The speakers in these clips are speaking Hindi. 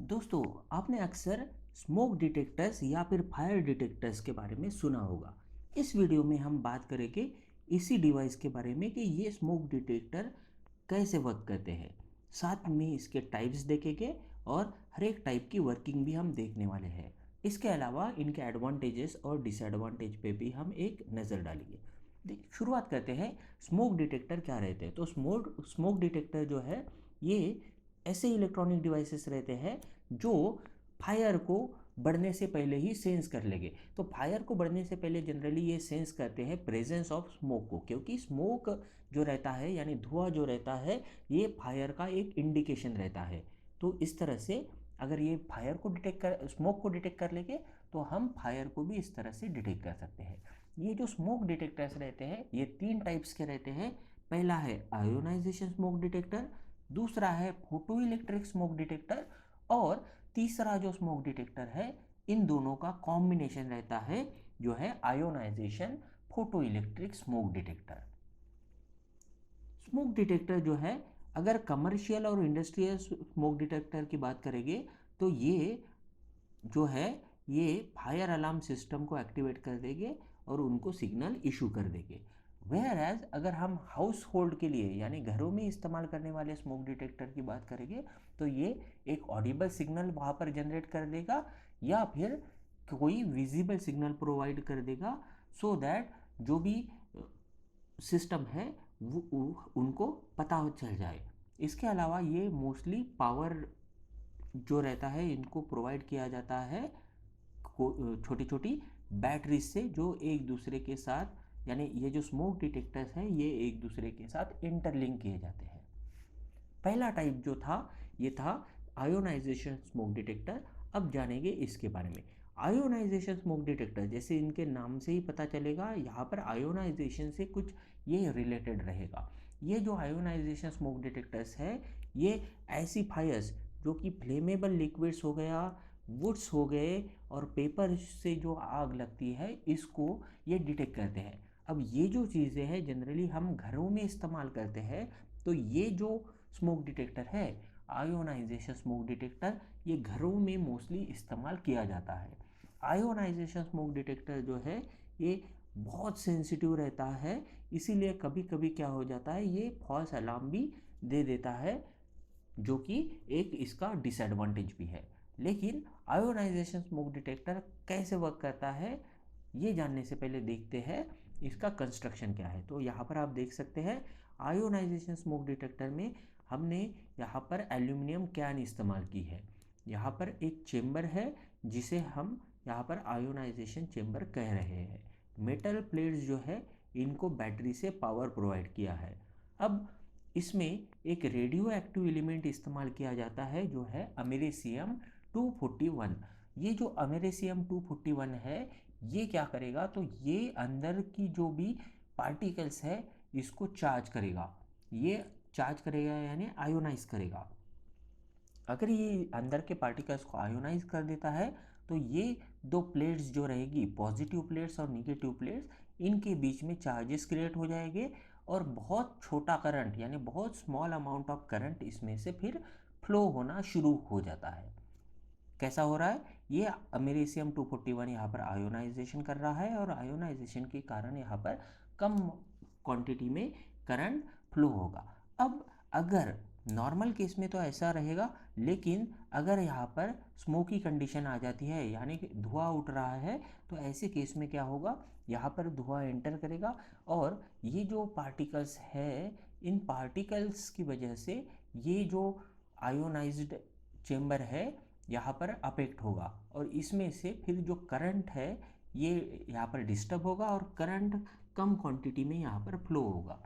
दोस्तों, आपने अक्सर स्मोक डिटेक्टर्स या फिर फायर डिटेक्टर्स के बारे में सुना होगा। इस वीडियो में हम बात करेंगे इसी डिवाइस के बारे में कि ये स्मोक डिटेक्टर कैसे वर्क करते हैं। साथ में इसके टाइप्स देखेंगे और हर एक टाइप की वर्किंग भी हम देखने वाले हैं। इसके अलावा इनके एडवांटेजेस और डिसएडवांटेज पे भी हम एक नज़र डालेंगे। शुरुआत करते हैं। स्मोक डिटेक्टर क्या रहते हैं? तो स्मोक डिटेक्टर जो है, ये ऐसे इलेक्ट्रॉनिक डिवाइसेस रहते हैं जो फायर को बढ़ने से पहले ही सेंस कर लेंगे। तो फायर को बढ़ने से पहले जनरली ये सेंस करते हैं प्रेजेंस ऑफ स्मोक को, क्योंकि स्मोक जो रहता है यानी धुआं जो रहता है, ये फायर का एक इंडिकेशन रहता है। तो इस तरह से अगर ये फायर को डिटेक्ट कर स्मोक को डिटेक्ट कर लेंगे तो हम फायर को भी इस तरह से डिटेक्ट कर सकते हैं। ये जो स्मोक डिटेक्टर्स रहते हैं ये तीन टाइप्स के रहते हैं। पहला है आयोनाइजेशन स्मोक डिटेक्टर, दूसरा है फोटो इलेक्ट्रिक स्मोक डिटेक्टर, और तीसरा जो स्मोक डिटेक्टर है, इन दोनों का कॉम्बिनेशन रहता है जो है ionization photoelectric smoke detector. Smoke detector जो है, अगर कमर्शियल और इंडस्ट्रियल स्मोक डिटेक्टर की बात करेंगे तो ये जो है ये फायर अलार्म सिस्टम को एक्टिवेट कर देंगे और उनको सिग्नल इशू कर देंगे। वेयर एज अगर हम हाउस होल्ड के लिए यानी घरों में इस्तेमाल करने वाले स्मोक डिटेक्टर की बात करेंगे तो ये एक ऑडिबल सिग्नल वहाँ पर जनरेट कर देगा या फिर कोई विजिबल सिग्नल प्रोवाइड कर देगा, सो दैट जो भी सिस्टम है वो उनको पता हो चल जाए। इसके अलावा ये मोस्टली पावर जो रहता है इनको प्रोवाइड किया जाता है छोटी छोटी बैटरीज से, जो एक दूसरे के साथ यानी ये जो स्मोक डिटेक्टर्स हैं ये एक दूसरे के साथ इंटरलिंक किए जाते हैं। पहला टाइप जो था ये था आयोनाइजेशन स्मोक डिटेक्टर। अब जानेंगे इसके बारे में। आयोनाइजेशन स्मोक डिटेक्टर जैसे इनके नाम से ही पता चलेगा, यहाँ पर आयोनाइजेशन से कुछ ये रिलेटेड रहेगा। ये जो आयोनाइजेशन स्मोक डिटेक्टर्स है ये ऐसी फायर्स जो कि फ्लेमेबल लिक्विड्स हो गया, वुड्स हो गए और पेपर से जो आग लगती है इसको ये डिटेक्ट करते हैं। अब ये जो चीज़ें हैं जनरली हम घरों में इस्तेमाल करते हैं, तो ये जो स्मोक डिटेक्टर है आयोनाइजेशन स्मोक डिटेक्टर, ये घरों में मोस्टली इस्तेमाल किया जाता है। आयोनाइजेशन स्मोक डिटेक्टर जो है ये बहुत सेंसिटिव रहता है, इसीलिए कभी कभी क्या हो जाता है ये फॉल्स अलार्म भी दे देता है, जो कि एक इसका डिसएडवांटेज भी है। लेकिन आयोनाइजेशन स्मोक डिटेक्टर कैसे वर्क करता है ये जानने से पहले देखते हैं इसका कंस्ट्रक्शन क्या है। तो यहाँ पर आप देख सकते हैं आयोनाइजेशन स्मोक डिटेक्टर में हमने यहाँ पर एल्यूमिनियम कैन इस्तेमाल की है। यहाँ पर एक चेम्बर है जिसे हम यहाँ पर आयोनाइजेशन चेम्बर कह रहे हैं। मेटल प्लेट्स जो है इनको बैटरी से पावर प्रोवाइड किया है। अब इसमें एक रेडियो एक्टिव एलिमेंट इस्तेमाल किया जाता है जो है अमेरिसियम 241। ये जो अमेरिसियम 241 है ये क्या करेगा, तो ये अंदर की जो भी पार्टिकल्स है इसको चार्ज करेगा। ये चार्ज करेगा यानी आयोनाइज करेगा। अगर ये अंदर के पार्टिकल्स को आयोनाइज कर देता है तो ये दो प्लेट्स जो रहेगी पॉजिटिव प्लेट्स और निगेटिव प्लेट्स, इनके बीच में चार्जेस क्रिएट हो जाएंगे और बहुत छोटा करंट यानी बहुत स्मॉल अमाउंट ऑफ करंट इसमें से फिर फ्लो होना शुरू हो जाता है। कैसा हो रहा है, ये अमेरिसियम 241 यहाँ पर आयोनाइजेशन कर रहा है और आयोनाइजेशन के कारण यहाँ पर कम क्वांटिटी में करंट फ्लो होगा। अब अगर नॉर्मल केस में तो ऐसा रहेगा, लेकिन अगर यहाँ पर स्मोकी कंडीशन आ जाती है यानी कि धुआं उठ रहा है, तो ऐसे केस में क्या होगा, यहाँ पर धुआं एंटर करेगा और ये जो पार्टिकल्स है इन पार्टिकल्स की वजह से ये जो आयोनाइज्ड चेम्बर है यहाँ पर अफेक्ट होगा और इसमें से फिर जो करंट है ये यहाँ पर डिस्टर्ब होगा और करंट कम क्वांटिटी में यहाँ पर फ्लो होगा।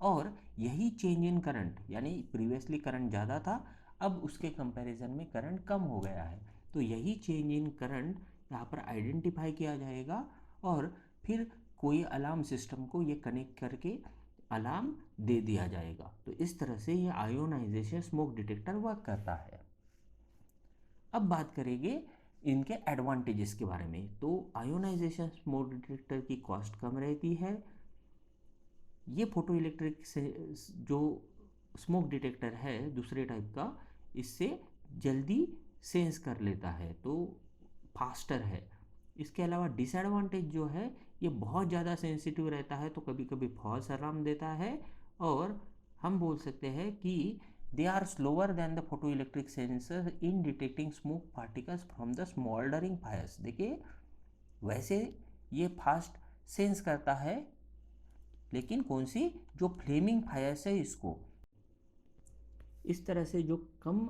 और यही चेंज इन करंट यानी प्रीवियसली करंट ज़्यादा था, अब उसके कंपैरिजन में करंट कम हो गया है, तो यही चेंज इन करंट यहाँ पर आइडेंटिफाई किया जाएगा और फिर कोई अलार्म सिस्टम को ये कनेक्ट करके अलार्म दे दिया जाएगा। तो इस तरह से ये आयोनाइजेशन स्मोक डिटेक्टर वर्क करता है। अब बात करेंगे इनके एडवांटेजेस के बारे में। तो आयोनाइजेशन स्मोक डिटेक्टर की कॉस्ट कम रहती है। ये फोटो इलेक्ट्रिक से जो स्मोक डिटेक्टर है दूसरे टाइप का, इससे जल्दी सेंस कर लेता है, तो फास्टर है। इसके अलावा डिसएडवांटेज जो है, ये बहुत ज़्यादा सेंसिटिव रहता है, तो कभी कभी फॉल्स अलार्म देता है। और हम बोल सकते हैं कि they are slower than the photoelectric sensor in detecting smoke particles from the smouldering fires. देखिए, वैसे ये फास्ट सेंस करता है, लेकिन कौन सी, जो फ्लेमिंग फायर्स है इसको। इस तरह से जो कम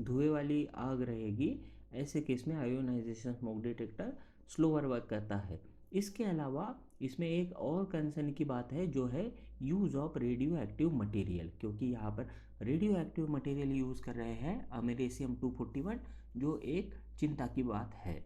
धुएं वाली आग रहेगी, ऐसे केस में ionization smoke detector slower work करता है। इसके अलावा इसमें एक और कंसर्न की बात है, जो है use of radio active material, क्योंकि यहाँ पर रेडियो एक्टिव मटेरियल यूज़ कर रहे हैं अमेरिसियम 241, जो एक चिंता की बात है।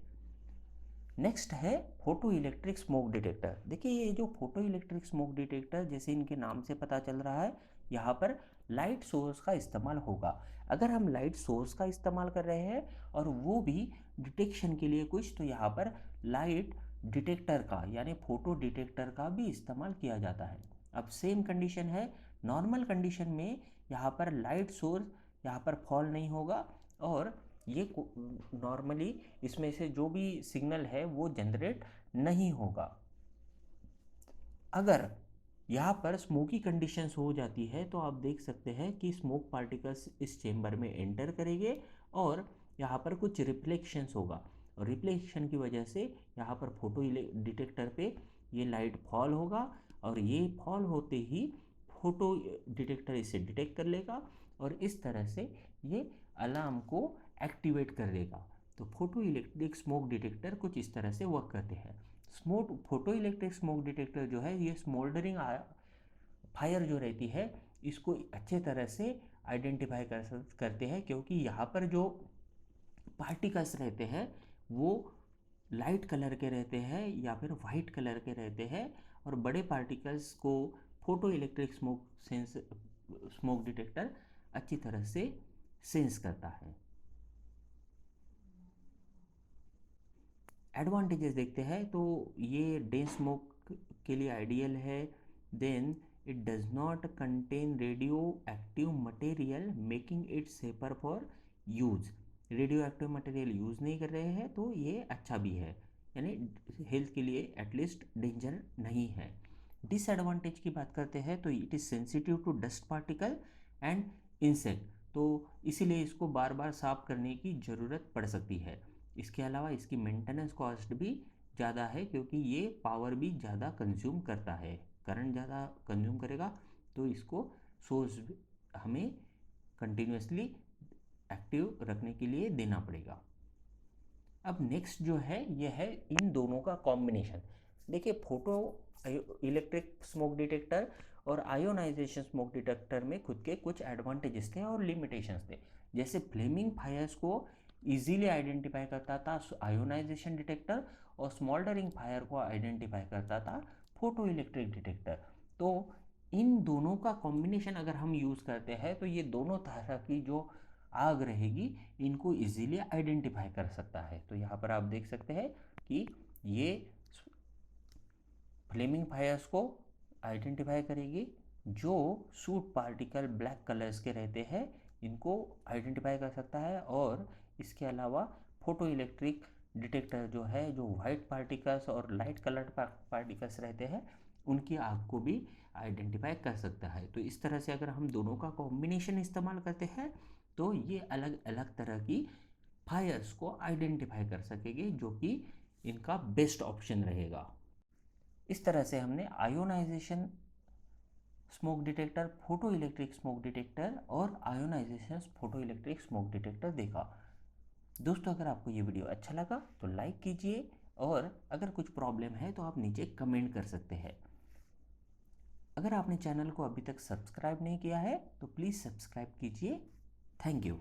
नेक्स्ट है फोटो इलेक्ट्रिक स्मोक डिटेक्टर। देखिए, ये जो फोटो इलेक्ट्रिक स्मोक डिटेक्टर, जैसे इनके नाम से पता चल रहा है, यहाँ पर लाइट सोर्स का इस्तेमाल होगा। अगर हम लाइट सोर्स का इस्तेमाल कर रहे हैं और वो भी डिटेक्शन के लिए कुछ, तो यहाँ पर लाइट डिटेक्टर का यानी फोटो डिटेक्टर का भी इस्तेमाल किया जाता है। अब सेम कंडीशन है, नॉर्मल कंडीशन में यहाँ पर लाइट सोर्स यहाँ पर फॉल नहीं होगा, और ये नॉर्मली इसमें से जो भी सिग्नल है वो जनरेट नहीं होगा। अगर यहाँ पर स्मोकी कंडीशंस हो जाती है, तो आप देख सकते हैं कि स्मोक पार्टिकल्स इस चेम्बर में एंटर करेंगे और यहाँ पर कुछ रिफ्लेक्शंस होगा, और रिफ्लेक्शन की वजह से यहाँ पर फोटो डिटेक्टर पे ये लाइट फॉल होगा, और ये फॉल होते ही फोटो डिटेक्टर इसे डिटेक्ट कर लेगा, और इस तरह से ये अलार्म को एक्टिवेट कर देगा। तो फोटो इलेक्ट्रिक स्मोक डिटेक्टर कुछ इस तरह से वर्क करते हैं। Smoke photo electric smoke detector जो है, ये स्मोल्डरिंग फायर जो रहती है, इसको अच्छे तरह से आइडेंटिफाई करते हैं, क्योंकि यहाँ पर जो पार्टिकल्स रहते हैं वो लाइट कलर के रहते हैं या फिर वाइट कलर के रहते हैं, और बड़े पार्टिकल्स को फोटो इलेक्ट्रिक स्मोक डिटेक्टर अच्छी तरह से सेंस करता है। एडवांटेजेस देखते हैं, तो ये डे स्मोक के लिए आइडियल है। Then it does not contain radioactive material making it safer for use. Radioactive material use नहीं कर रहे हैं, तो ये अच्छा भी है, यानी हेल्थ के लिए एटलीस्ट डेंजर नहीं है। डिसएडवांटेज की बात करते हैं, तो it is sensitive to dust particle and insect, तो इसीलिए इसको बार बार साफ करने की ज़रूरत पड़ सकती है। इसके अलावा इसकी मेंटेनेंस कॉस्ट भी ज़्यादा है, क्योंकि ये पावर भी ज़्यादा कंज्यूम करता है, करंट ज़्यादा कंज्यूम करेगा, तो इसको सोर्स हमें कंटिन्यूसली एक्टिव रखने के लिए देना पड़ेगा। अब नेक्स्ट जो है, ये है इन दोनों का कॉम्बिनेशन। देखिए, फोटो इलेक्ट्रिक स्मोक डिटेक्टर और आयोनाइजेशन स्मोक डिटेक्टर में खुद के कुछ एडवांटेजेस थे और लिमिटेशंस थे। जैसे फ्लेमिंग फायर्स को इजीली आइडेंटिफाई करता था आयोनाइजेशन डिटेक्टर, और स्मोल्डरिंग फायर को आइडेंटिफाई करता था फोटो इलेक्ट्रिक डिटेक्टर। तो इन दोनों का कॉम्बिनेशन अगर हम यूज़ करते हैं, तो ये दोनों तरह की जो आग रहेगी, इनको इजीली आइडेंटिफाई कर सकता है। तो यहाँ पर आप देख सकते हैं कि ये फ्लेमिंग फायर्स को आइडेंटिफाई करेगी, जो सूट पार्टिकल ब्लैक कलर्स के रहते हैं इनको आइडेंटिफाई कर सकता है, और इसके अलावा फोटो इलेक्ट्रिक डिटेक्टर जो है, जो वाइट पार्टिकल्स और लाइट कलर्ड पार्टिकल्स रहते हैं, उनकी आग को भी आइडेंटिफाई कर सकता है। तो इस तरह से अगर हम दोनों का कॉम्बिनेशन इस्तेमाल करते हैं, तो ये अलग अलग तरह की फायर्स को आइडेंटिफाई कर सकेंगे, जो कि इनका बेस्ट ऑप्शन रहेगा। इस तरह से हमने ionization smoke detector, photoelectric smoke detector और ionization photoelectric smoke detector देखा। दोस्तों, अगर आपको ये वीडियो अच्छा लगा तो लाइक कीजिए, और अगर कुछ प्रॉब्लम है तो आप नीचे कमेंट कर सकते हैं। अगर आपने चैनल को अभी तक सब्सक्राइब नहीं किया है, तो प्लीज़ सब्सक्राइब कीजिए। Thank you.